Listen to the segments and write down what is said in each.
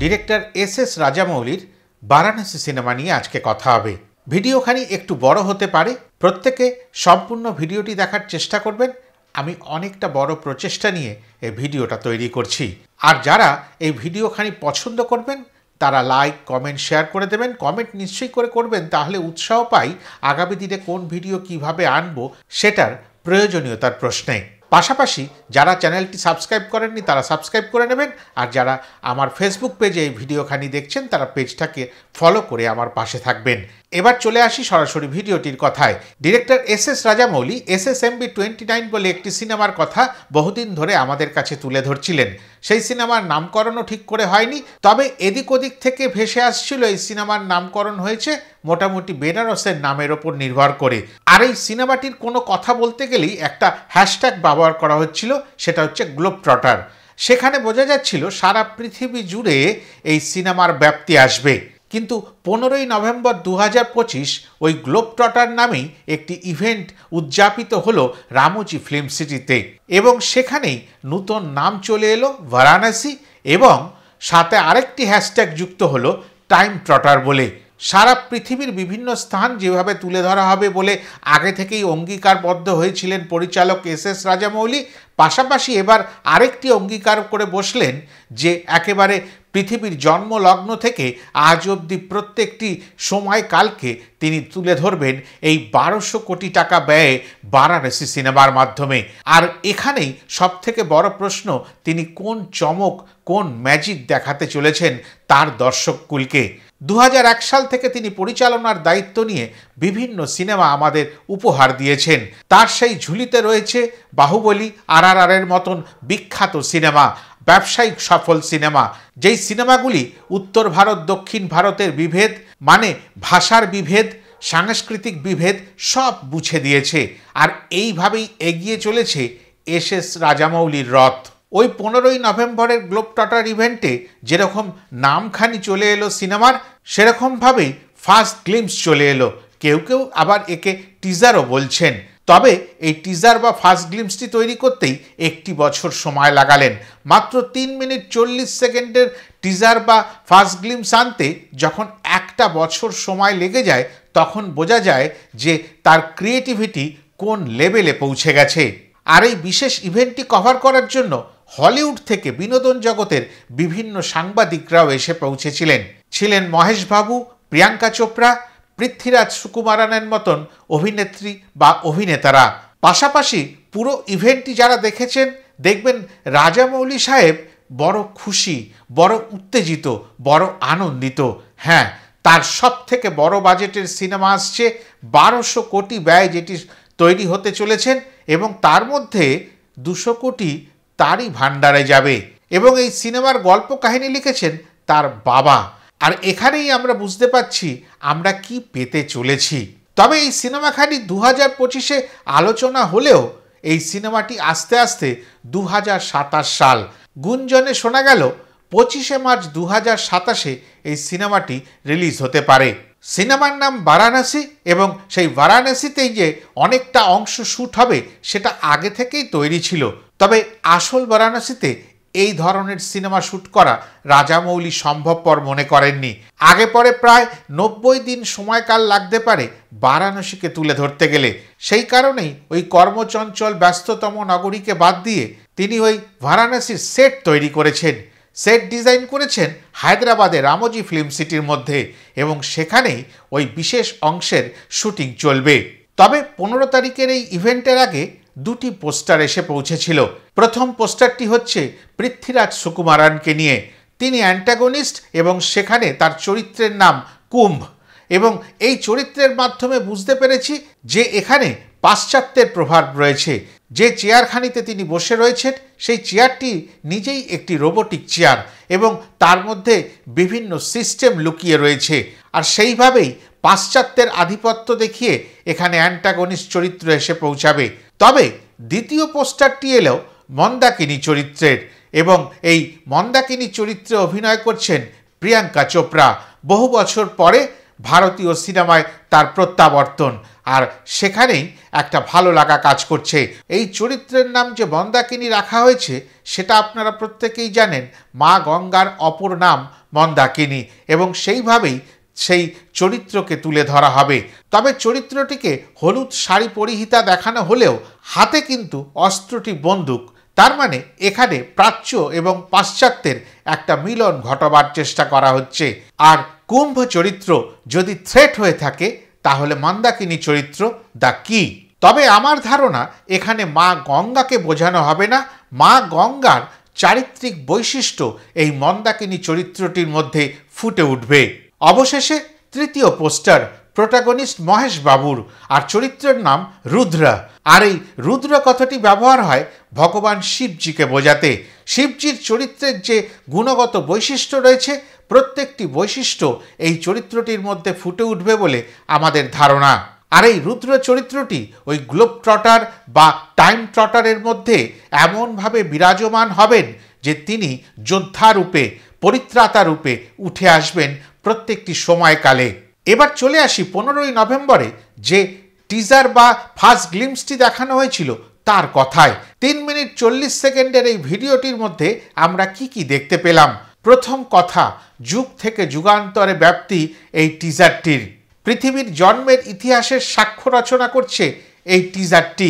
Director S রাজামৌলির Varanasi cinema নিয়ে আজকে কথা হবে। ভিডিওখানি একটু বড় হতে পারে, প্রত্যেকে সম্পূর্ণ ভিডিওটি দেখার চেষ্টা করবেন। আমি অনেকটা বড় প্রচেষ্টা নিয়ে এই ভিডিওটা তৈরি করছি। আর যারা এই ভিডিওখানি পছন্দ করবেন তারা লাইক, কমেন্ট, শেয়ার করে দেবেন। কমেন্ট নিশ্চয়ই করে করবেন, তাহলে উৎসাহ পাই আগামী দিনে কোন ভিডিও কিভাবে আনবো সেটার প্রয়োজনীয়তার প্রশ্নে। পাশাপাশি যারা চ্যানেলটি সাবস্ক্রাইব করেননি তারা সাবস্ক্রাইব করে নেবেন, আর যারা আমার ফেসবুক পেজে এই ভিডিওখানি দেখছেন তারা পেজটাকে ফলো করে আমার পাশে থাকবেন। এবার চলে আসি সরাসরি ভিডিওটির কথায়। ডিরেক্টর এস রাজামৌলি SSMB 29 বলে একটি সিনেমার কথা বহুদিন ধরে আমাদের কাছে তুলে ধরছিলেন। সেই সিনেমার নামকরণও ঠিক করে হয়নি, তবে এদিক ওদিক থেকে ভেসে আসছিল এই সিনেমার নামকরণ হয়েছে মোটামুটি বেনারসের নামের ওপর নির্ভর করে। আর এই সিনেমাটির কোনো কথা বলতে গেলেই একটা হ্যাশট্যাগ ব্যবহার করা হচ্ছিল, সেটা হচ্ছে গ্লোব ট্রটার। সেখানে বোঝা যাচ্ছিল সারা পৃথিবী জুড়ে এই সিনেমার ব্যাপ্তি আসবে। কিন্তু 15ই নভেম্বর 2025 ওই গ্লোব ট্রটার নামেই একটি ইভেন্ট উদযাপিত হলো রামোজি ফিল্ম সিটিতে, এবং সেখানেই নতুন নাম চলে এলো বারাণসী, এবং সাথে আরেকটি হ্যাশট্যাগ যুক্ত হলো টাইম ট্রটার বলে। সারা পৃথিবীর বিভিন্ন স্থান যেভাবে তুলে ধরা হবে বলে আগে থেকেই অঙ্গীকারবদ্ধ হয়েছিলেন পরিচালক এস রাজামৌলি, পাশাপাশি এবার আরেকটি অঙ্গীকার করে বসলেন যে একেবারে পৃথিবীর জন্মলগ্ন থেকে আজ অবধি প্রত্যেকটি সময়কালকে তিনি তুলে ধরবেন এই 1200 কোটি টাকা ব্যয়ে বারাণসী সিনেমার মাধ্যমে। আর এখানেই সবথেকে বড় প্রশ্ন, তিনি কোন চমক, কোন ম্যাজিক দেখাতে চলেছেন তার দর্শককুলকে। 2001 সাল থেকে তিনি পরিচালনার দায়িত্ব নিয়ে বিভিন্ন সিনেমা আমাদের উপহার দিয়েছেন। তার সেই ঝুলিতে রয়েছে বাহুবলী, RRR মতন বিখ্যাত সিনেমা, ব্যবসায়িক সফল সিনেমা, যেই সিনেমাগুলি উত্তর ভারত দক্ষিণ ভারতের বিভেদ, মানে ভাষার বিভেদ, সাংস্কৃতিক বিভেদ সব মুছে দিয়েছে। আর এইভাবেই এগিয়ে চলেছে এস রাজামৌলির রথ। ওই 15ই নভেম্বরের গ্লোব ট্রটার ইভেন্টে যেরকম নামখানি চলে এলো সিনেমার, সেরকমভাবেই ফার্স্ট গ্লিম্পস চলে এলো। কেউ কেউ আবার একে টিজারও বলছেন। তবে এই টিজার বা ফার্স্ট গ্লিম্পসটি তৈরি করতেই 1 বছর সময় লাগালেন। মাত্র 3 মিনিট 40 সেকেন্ডের টিজার বা ফার্স্ট গ্লিম্পস আনতে যখন 1 বছর সময় লেগে যায়, তখন বোঝা যায় যে তার ক্রিয়েটিভিটি কোন লেভেলে পৌঁছে গেছে। আর এই বিশেষ ইভেন্টটি কভার করার জন্য হলিউড থেকে বিনোদন জগতের বিভিন্ন সাংবাদিকরাও এসে পৌঁছেছিলেন। ছিলেন মহেশ বাবু, প্রিয়াঙ্কা চোপড়া, পৃথ্বীরাজ সুকুমারানের মতন অভিনেত্রী বা অভিনেতারা। পাশাপাশি পুরো ইভেন্টটি যারা দেখেছেন দেখবেন রাজামৌলি সাহেব বড় খুশি, বড় উত্তেজিত, বড় আনন্দিত। হ্যাঁ, তার সব থেকে বড় বাজেটের সিনেমা আসছে, 1200 কোটি ব্যয় যেটি তৈরি হতে চলেছেন, এবং তার মধ্যে 200 কোটি তারই ভাণ্ডারে যাবে। এবং এই সিনেমার গল্প কাহিনী লিখেছেন তার বাবা। আর এখানেই আমরা বুঝতে পারছি আমরা কি পেতে চলেছি। তবে এই সিনেমাখানি 2025-এ আলোচনা হলেও এই সিনেমাটি আস্তে আস্তে 2027 সাল, গুঞ্জনে শোনা গেল 25শে মার্চ 2027-এ এই সিনেমাটি রিলিজ হতে পারে। সিনেমার নাম বারাণসী, এবং সেই বারাণসীতেই যে অনেকটা অংশ শ্যুট হবে সেটা আগে থেকেই তৈরি ছিল। তবে আসল বারাণসীতে এই ধরনের সিনেমা শ্যুট করা রাজামৌলি সম্ভবপর মনে করেননি। আগে পরে প্রায় 90 দিন সময়কাল লাগতে পারে বারাণসীকে তুলে ধরতে গেলে। সেই কারণেই ওই কর্মচঞ্চল ব্যস্ততম নগরীকে বাদ দিয়ে তিনি ওই বারাণসীর সেট তৈরি করেছেন। সেট ডিজাইন করেছেন হায়দ্রাবাদের রামোজি ফিল্ম সিটির মধ্যে, এবং সেখানেই ওই বিশেষ অংশের শুটিং চলবে। তবে 15 তারিখের এই ইভেন্টের আগে 2টি পোস্টার এসে পৌঁছেছিল। প্রথম পোস্টারটি হচ্ছে পৃথ্বীরাজ সুকুমারানকে নিয়ে। তিনি অ্যান্টাগনিস্ট, এবং সেখানে তার চরিত্রের নাম কুম্ভ, এবং এই চরিত্রের মাধ্যমে বুঝতে পেরেছি যে এখানে পাশ্চাত্যের প্রভাব রয়েছে। যে চেয়ারখানিতে তিনি বসে রয়েছেন সেই চেয়ারটি নিজেই একটি রোবোটিক চেয়ার, এবং তার মধ্যে বিভিন্ন সিস্টেম লুকিয়ে রয়েছে। আর সেইভাবেই পাশ্চাত্যের আধিপত্য দেখিয়ে এখানে অ্যান্টাগনিস্ট চরিত্র এসে পৌঁছাবে। তবে দ্বিতীয় পোস্টারটি এলো মন্দাকিনী চরিত্রের, এবং এই মন্দাকিনী চরিত্রে অভিনয় করছেন প্রিয়াঙ্কা চোপড়া। বহু বছর পরে ভারতীয় সিনেমায় তার প্রত্যাবর্তন, আর সেখানেই একটা ভালো লাগা কাজ করছে। এই চরিত্রের নাম যে মন্দাকিনী রাখা হয়েছে সেটা আপনারা প্রত্যেকেই জানেন, মা গঙ্গার অপর নাম মন্দাকিনী, এবং সেইভাবেই সেই চরিত্রকে তুলে ধরা হবে। তবে চরিত্রটিকে হলুদ শাড়ি পরিহিতা দেখানো হলেও হাতে কিন্তু অস্ত্রটি বন্দুক, তার মানে এখানে প্রাচ্য এবং পাশ্চাত্যের একটা মিলন ঘটাবার চেষ্টা করা হচ্ছে। আর কুম্ভ চরিত্র যদি থ্রেট হয়ে থাকে তাহলে মন্দাকিনী চরিত্র দ্য কি। তবে আমার ধারণা এখানে মা গঙ্গাকে বোঝানো হবে না, মা গঙ্গার চারিত্রিক বৈশিষ্ট্য এই মন্দাকিনী চরিত্রটির মধ্যে ফুটে উঠবে। অবশেষে তৃতীয় পোস্টার, প্রোটাগনিস্ট মহেশ বাবুর, আর চরিত্রের নাম রুদ্র। আর এই রুদ্র কথাটি ব্যবহার হয় ভগবান শিবজিকে বোঝাতে। শিবজির চরিত্রের যে গুণগত বৈশিষ্ট্য রয়েছে প্রত্যেকটি বৈশিষ্ট্য এই চরিত্রটির মধ্যে ফুটে উঠবে বলে আমাদের ধারণা। আর এই রুদ্র চরিত্রটি ওই গ্লোব ট্রটার বা টাইম ট্রটারের মধ্যে এমনভাবে বিরাজমান হবেন যে তিনি যোদ্ধা রূপে, পরিত্রাতা রূপে উঠে আসবেন প্রত্যেকটি সময়কালে। এবার চলে আসি 15ই নভেম্বরে যে টিজার বা ফার্স্ট গ্লিম্পসটি দেখানো হয়েছিল তার কথায়। 3 মিনিট 40 সেকেন্ডের এই ভিডিওটির মধ্যে আমরা কি দেখতে পেলাম। প্রথম কথা, যুগ থেকে যুগান্তরে ব্যাপ্তি এই টিজারটির। পৃথিবীর জন্মের ইতিহাসের সাক্ষ্য রচনা করছে এই টিজারটি।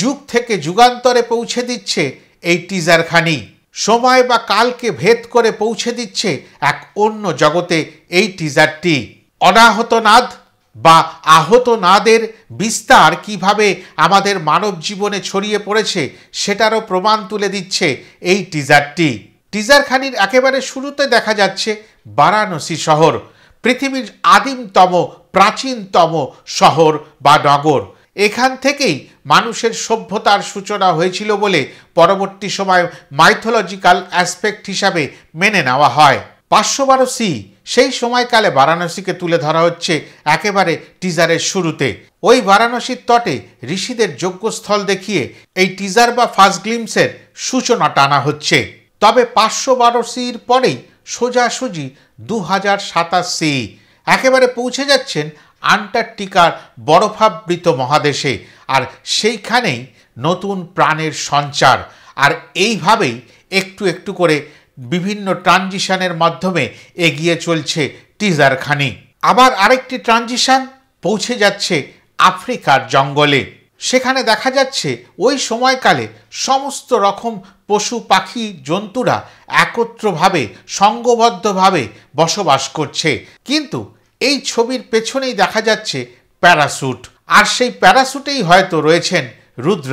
যুগ থেকে যুগান্তরে পৌঁছে দিচ্ছে এই টিজারখানি। সময় বা কালকে ভেদ করে পৌঁছে দিচ্ছে এক অন্য জগতে এই টিজারটি। অনাহত নাদ বা আহত নাদের বিস্তার কিভাবে আমাদের মানব জীবনে ছড়িয়ে পড়েছে সেটারও প্রমাণ তুলে দিচ্ছে এই টিজারটি। টিজারখানির একেবারে শুরুতে দেখা যাচ্ছে বারাণসী শহর, পৃথিবীর আদিমতম প্রাচীনতম শহর বা নগর। এখান থেকেই মানুষের সভ্যতার সূচনা হয়েছিল বলে পরবর্তী সময় মাইথোলজিক্যাল অ্যাসপেক্ট হিসাবে মেনে নেওয়া হয়। 512 সি সেই সময়কালে বারাণসীকে তুলে ধরা হচ্ছে একেবারে টিজারের শুরুতে। ওই বারাণসীর তটে ঋষিদের যজ্ঞস্থল দেখিয়ে এই টিজার বা ফার্স্ট গ্লিম্পসের সূচনা টানা হচ্ছে। তবে 512 সির পরেই সোজাসুজি 2027 সি একেবারে পৌঁছে যাচ্ছেন আন্টার্কটিকার বরফাবৃত মহাদেশে, আর সেইখানেই নতুন প্রাণের সঞ্চার। আর এইভাবেই একটু একটু করে বিভিন্ন ট্রানজিশনের মাধ্যমে এগিয়ে চলছে টিজারখানি। আবার আরেকটি ট্রানজিশন, পৌঁছে যাচ্ছে আফ্রিকার জঙ্গলে। সেখানে দেখা যাচ্ছে ওই সময়কালে সমস্ত রকম পশু পাখি জন্তুরা একত্রভাবে সংঘবদ্ধভাবে বসবাস করছে, কিন্তু এই ছবির পেছনেই দেখা যাচ্ছে প্যারাসুট। আর সেই প্যারাসুটেই হয়তো রয়েছেন রুদ্র,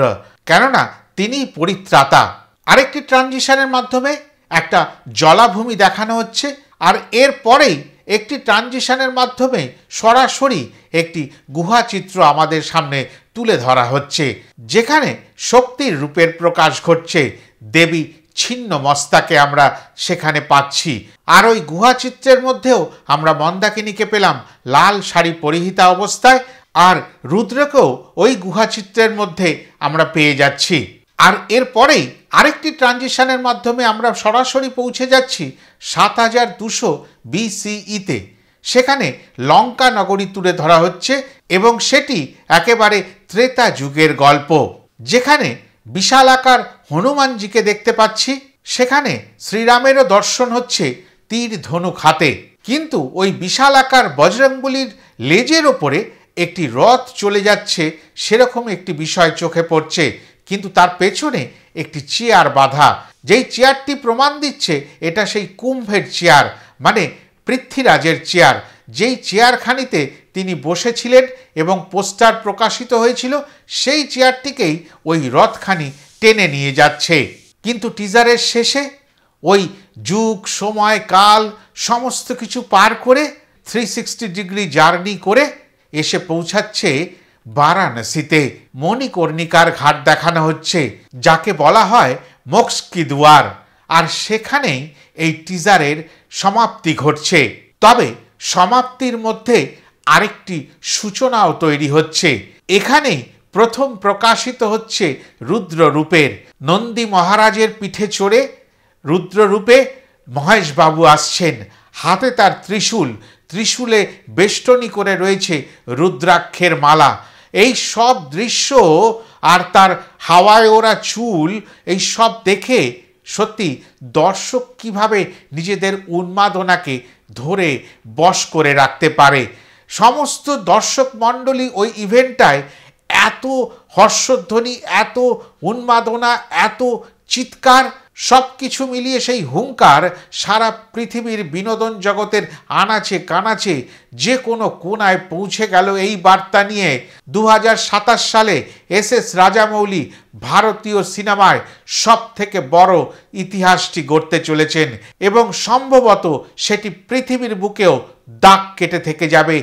কেননা তিনিই পরিত্রাতা। আরেকটি ট্রানজিশনের মাধ্যমে একটা জলাভূমি দেখানো হচ্ছে, আর এর পরেই একটি ট্রানজিশনের মাধ্যমে সরাসরি একটি গুহা চিত্র আমাদের সামনে তুলে ধরা হচ্ছে, যেখানে শক্তির রূপের প্রকাশ ঘটছে। দেবী ছিন্ন মস্তাকে আমরা সেখানে পাচ্ছি। আর ওই গুহা চিত্রের মধ্যেও আমরা মন্দাকিনীকে পেলাম লাল শাড়ি পরিহিতা অবস্থায়, আর রুদ্রকেও ওই গুহা চিত্রের মধ্যে আমরা পেয়ে যাচ্ছি। আর এরপরেই আরেকটি ট্রানজিশনের মাধ্যমে আমরা সরাসরি পৌঁছে যাচ্ছি 7200 BCE-তে। সেখানে লঙ্কা নগরী তুলে ধরা হচ্ছে, এবং সেটি একেবারে ত্রেতা যুগের গল্প, যেখানে বিশালাকার হনুমানজিকে দেখতে পাচ্ছি। সেখানে শ্রীরামেরও দর্শন হচ্ছে তীর ধনুক হাতে, কিন্তু ওই বিশালাকার বজরংবলীর লেজের ওপরে একটি রথ চলে যাচ্ছে সেরকম একটি বিষয় চোখে পড়ছে, কিন্তু তার পেছনে একটি চেয়ার বাঁধা। যেই চেয়ারটি প্রমাণ দিচ্ছে এটা সেই কুম্ভের চেয়ার, মানে পৃথ্বীরাজের চেয়ার, যেই চেয়ারখানিতে তিনি বসেছিলেন এবং পোস্টার প্রকাশিত হয়েছিল, সেই চেয়ারটিকেই ওই রথখানি টেনে নিয়ে যাচ্ছে। কিন্তু টিজারের শেষে ওই যুগ সময় কাল সমস্ত কিছু পার করে 360 ডিগ্রি জার্নি করে এসে পৌঁছাচ্ছে বারাণসীতে। মণিকর্ণিকার ঘাট দেখানো হচ্ছে, যাকে বলা হয় মোক্ষ কি দুয়ার, আর সেখানেই এই টিজারের সমাপ্তি ঘটছে। তবে সমাপ্তির মধ্যে আরেকটি সূচনাও তৈরি হচ্ছে। এখানেই প্রথম প্রকাশিত হচ্ছে রুদ্র রূপের। নন্দী মহারাজের পিঠে চড়ে রুদ্র রূপে মহেশ বাবু আসছেন, হাতে তার ত্রিশূল। ত্রিশূলে বেষ্টনী করে রয়েছে রুদ্রাক্ষের মালা। এই সব দৃশ্য আর তার হাওয়ায় ওড়া চুল, এই সব দেখে সত্যি দর্শক কিভাবে নিজেদের উন্মাদনাকে ধরে বশ করে রাখতে পারে। সমস্ত দর্শক মণ্ডলী ওই ইভেন্টটায় এত হর্ষধ্বনি, এত উন্মাদনা, এত চিৎকার, সব কিছু মিলিয়ে সেই হুঙ্কার সারা পৃথিবীর বিনোদন জগতের আনাচে কানাচে যে কোনো কোনায় পৌঁছে গেল এই বার্তা নিয়ে 2027 সালে এস রাজামৌলি ভারতীয় সিনেমায় সব থেকে বড় ইতিহাসটি গড়তে চলেছেন এবং সম্ভবত সেটি পৃথিবীর বুকেও দাগ কেটে থেকে যাবে,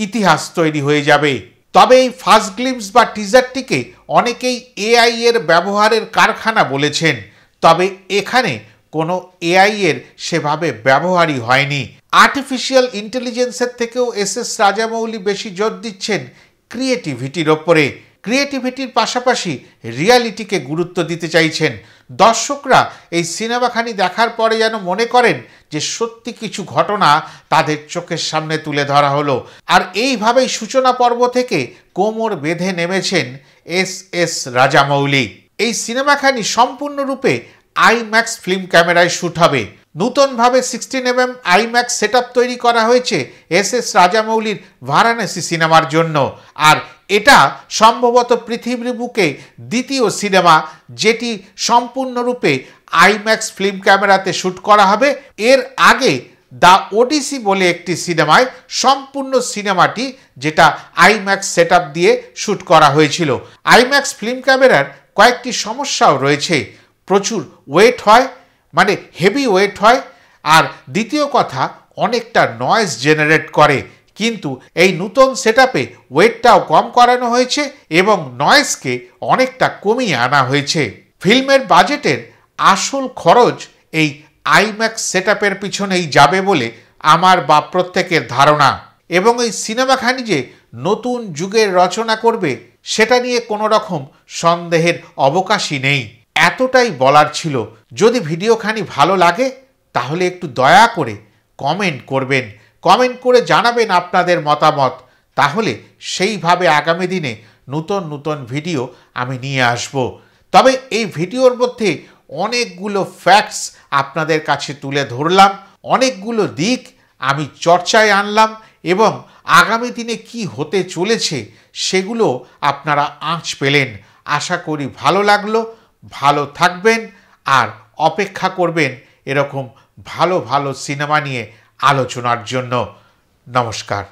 ইতিহাস তৈরি হয়ে যাবে। তবে এই ফার্স্ট গ্লিম্পস বা টিজারটিকে অনেকেই এআই এর ব্যবহারের কারখানা বলেছেন, তবে এখানে কোনো এআই এর সেভাবে ব্যবহারই হয়নি। আর্টিফিশিয়াল ইন্টেলিজেন্সের থেকেও এস রাজামৌলি বেশি জোর দিচ্ছেন ক্রিয়েটিভিটির ওপরে। ক্রিয়েটিভিটির পাশাপাশি রিয়ালিটিকে গুরুত্ব দিতে চাইছেন। দর্শকরা এই সিনেমাখানি দেখার পরে যেন মনে করেন যে সত্যি কিছু ঘটনা তাদের চোখের সামনে তুলে ধরা হলো। আর এইভাবেই সূচনা পর্ব থেকে কোমর বেঁধে নেমেছেন এস রাজামৌলি। এই সিনেমাখানি সম্পূর্ণরূপে আইম্যাক্স ফিল্ম ক্যামেরায় শ্যুট হবে। নূতনভাবে 16mm আইম্যাক্স সেটআপ তৈরি করা হয়েছে এস রাজামৌলির ভারাণসী সিনেমার জন্য। আর এটা সম্ভবত পৃথিবীর বুকে দ্বিতীয় সিনেমা যেটি সম্পূর্ণরূপে আইম্যাক্স ফিল্ম ক্যামেরাতে শ্যুট করা হবে। এর আগে দ্য ওডিসি বলে একটি সিনেমায় সম্পূর্ণ সিনেমাটি যেটা আইম্যাক্স সেটআপ দিয়ে শ্যুট করা হয়েছিল। আইম্যাক্স ফিল্ম ক্যামেরার কয়েকটি সমস্যাও রয়েছে। প্রচুর ওয়েট হয়, মানে হেভি ওয়েট হয়, আর দ্বিতীয় কথা অনেকটা নয়েজ জেনারেট করে। কিন্তু এই নতুন সেটআপে ওয়েটটাও কম করানো হয়েছে এবং নয়েজকে অনেকটা কমিয়ে আনা হয়েছে। ফিল্মের বাজেটের আসল খরচ এই আইম্যাক্স সেটআপের পিছনেই যাবে বলে আমার বা প্রত্যেকের ধারণা। এবং এই সিনেমাখানি যে নতুন যুগের রচনা করবে সেটা নিয়ে কোনো রকম সন্দেহের অবকাশই নেই। এতটাই বলার ছিল। যদি ভিডিওখানি ভালো লাগে তাহলে একটু দয়া করে কমেন্ট করবেন, কমেন্ট করে জানাবেন আপনাদের মতামত। তাহলে সেইভাবে আগামী দিনে নতুন ভিডিও আমি নিয়ে আসব। তবে এই ভিডিওর মধ্যে অনেকগুলো ফ্যাক্টস আপনাদের কাছে তুলে ধরলাম, অনেকগুলো দিক আমি চর্চায় আনলাম এবং আগামী দিনে কি হতে চলেছে সেগুলো আপনারা আঁচ পেলেন। আশা করি ভালো লাগলো। ভালো থাকবেন আর অপেক্ষা করবেন এরকম ভালো ভালো সিনেমা নিয়ে আলোচনার জন্য। নমস্কার।